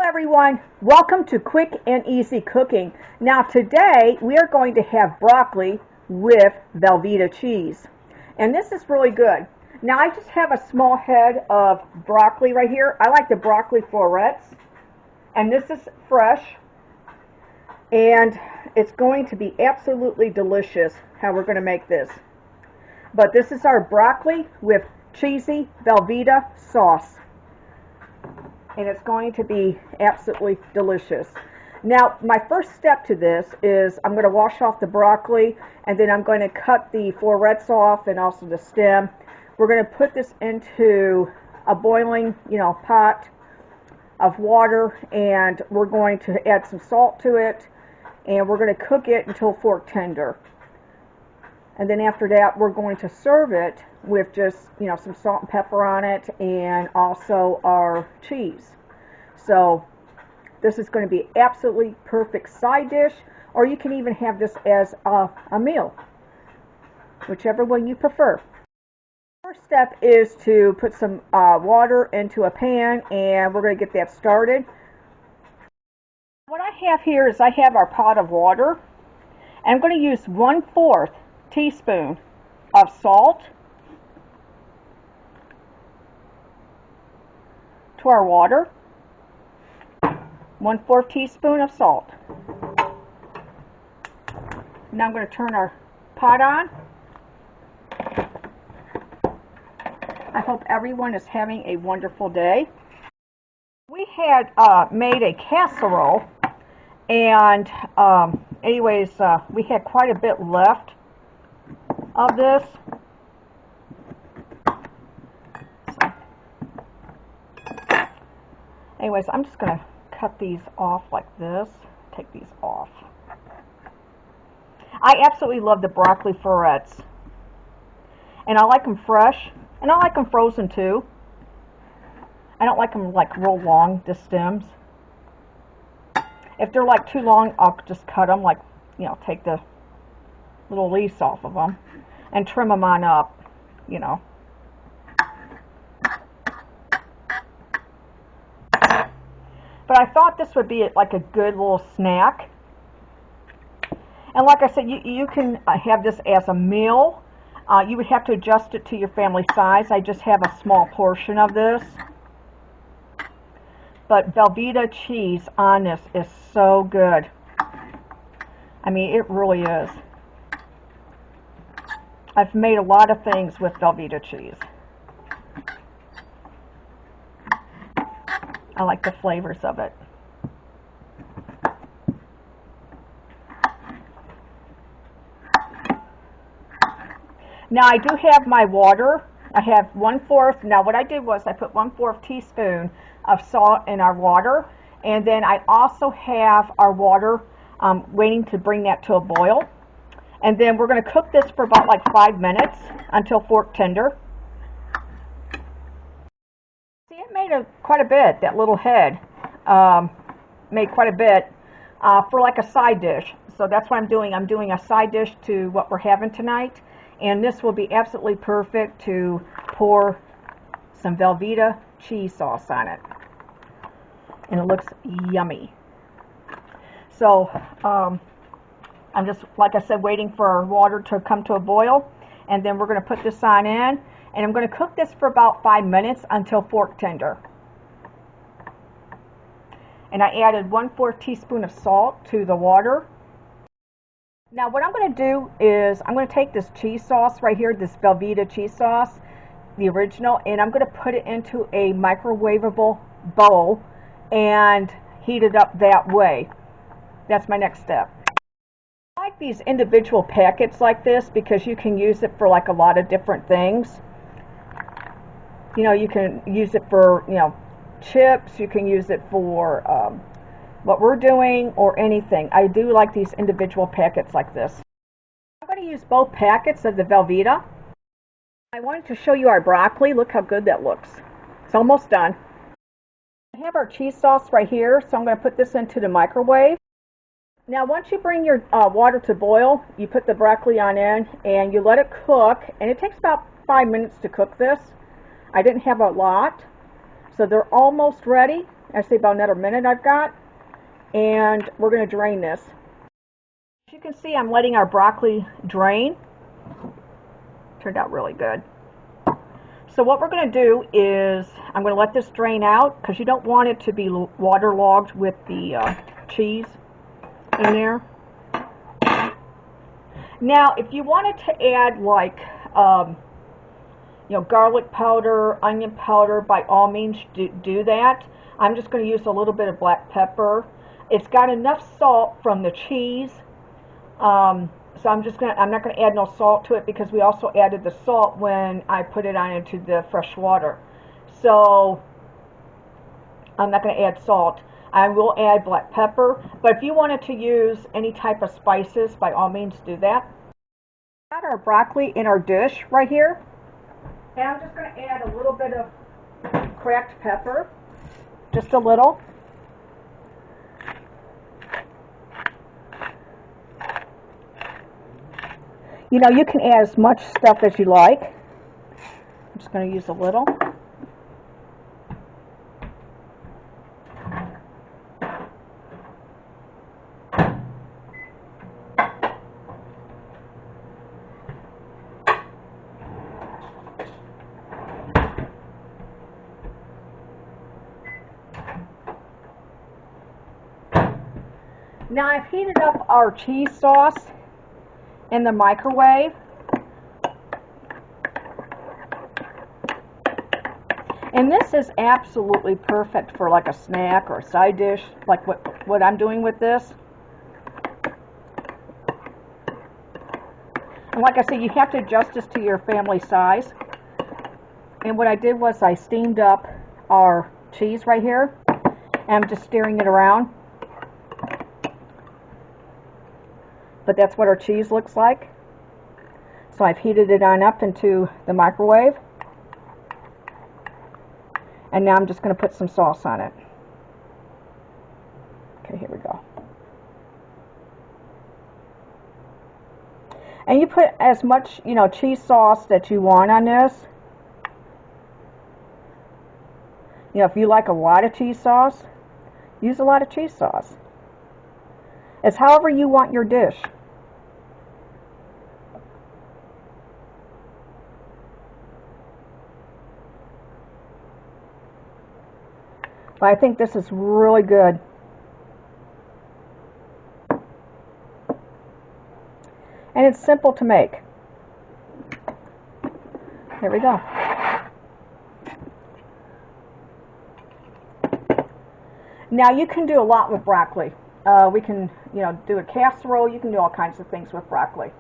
Everyone, welcome to Quick and Easy Cooking. Now today we are going to have broccoli with Velveeta cheese, and this is really good. Now I just have a small head of broccoli right here. I like the broccoli florets, and this is fresh, and it's going to be absolutely delicious how we're going to make this. But this is our broccoli with cheesy Velveeta sauce, and it's going to be absolutely delicious. Now, my first step to this is I'm going to wash off the broccoli, and then I'm going to cut the florets off and also the stem. We're going to put this into a boiling, pot of water, and we're going to add some salt to it, and we're going to cook it until fork tender. And then after that, we're going to serve it with just, some salt and pepper on it, and also our cheese. So this is going to be absolutely perfect side dish, or you can even have this as a meal, whichever one you prefer. First step is to put some water into a pan, and we're going to get that started. What I have here is I have our pot of water, and I'm going to use 1/4 teaspoon of salt to our water. 1/4 teaspoon of salt. Now I'm going to turn our pot on. I hope everyone is having a wonderful day. We had made a casserole, and we had quite a bit left of this. So, anyways, I'm just going to cut these off like this. Take these off. I absolutely love the broccoli florets, and I like them fresh, and I like them frozen too. I don't like them like real long, the stems. If they're like too long, I'll just cut them, like, take the little leaves off of them and trim them on up, But I thought this would be like a good little snack. And like I said, you can have this as a meal. You would have to adjust it to your family size. I just have a small portion of this. But Velveeta cheese on this is so good. I mean, it really is. I've made a lot of things with Velveeta cheese. I like the flavors of it. Now I do have my water. I have 1/4. Now what I did was I put 1/4 teaspoon of salt in our water, and then I also have our water waiting to bring that to a boil. And then we're going to cook this for about like 5 minutes until fork tender. See, it made quite a bit. That little head made quite a bit for like a side dish. So that's what I'm doing. I'm doing a side dish to what we're having tonight. And this will be absolutely perfect to pour some Velveeta cheese sauce on it. And it looks yummy. So I'm just, like I said, waiting for our water to come to a boil. And then we're going to put this on in. And I'm going to cook this for about 5 minutes until fork tender. And I added 1/4 teaspoon of salt to the water. Now what I'm going to do is I'm going to take this cheese sauce right here, this Velveeta cheese sauce, the original, and I'm going to put it into a microwavable bowl and heat it up that way. That's my next step. I like these individual packets like this because you can use it for like a lot of different things. You can use it for, chips. You can use it for what we're doing or anything. I do like these individual packets like this. I'm going to use both packets of the Velveeta. I wanted to show you our broccoli. Look how good that looks. It's almost done. I have our cheese sauce right here, so I'm going to put this into the microwave. Now once you bring your water to boil, you put the broccoli on in and you let it cook, and it takes about 5 minutes to cook this. I didn't have a lot, so they're almost ready. Actually, about another minute I've got. And we're going to drain this. As you can see, I'm letting our broccoli drain. Turned out really good. So what we're going to do is I'm going to let this drain out because you don't want it to be waterlogged with the cheese in there. Now, if you wanted to add like garlic powder, onion powder, by all means do that. I'm just going to use a little bit of black pepper. It's got enough salt from the cheese, so I'm not going to add no salt to it because we also added the salt when I put it on into the fresh water. So I'm not going to add salt. I will add black pepper, but if you wanted to use any type of spices, by all means do that. We've got our broccoli in our dish right here, and I'm just going to add a little bit of cracked pepper, just a little. You know, you can add as much stuff as you like. I'm just going to use a little. Now I've heated up our cheese sauce in the microwave. And this is absolutely perfect for like a snack or a side dish, like what I'm doing with this. And like I said, you have to adjust this to your family size. And what I did was I steamed up our cheese right here. And I'm just stirring it around. But that's what our cheese looks like. So I've heated it on up into the microwave. And now I'm just going to put some sauce on it. Okay, here we go. And you put as much, cheese sauce that you want on this. If you like a lot of cheese sauce, use a lot of cheese sauce. It's however you want your dish. But I think this is really good. And it's simple to make. Here we go. Now you can do a lot with broccoli. We can, do a casserole. You can do all kinds of things with broccoli.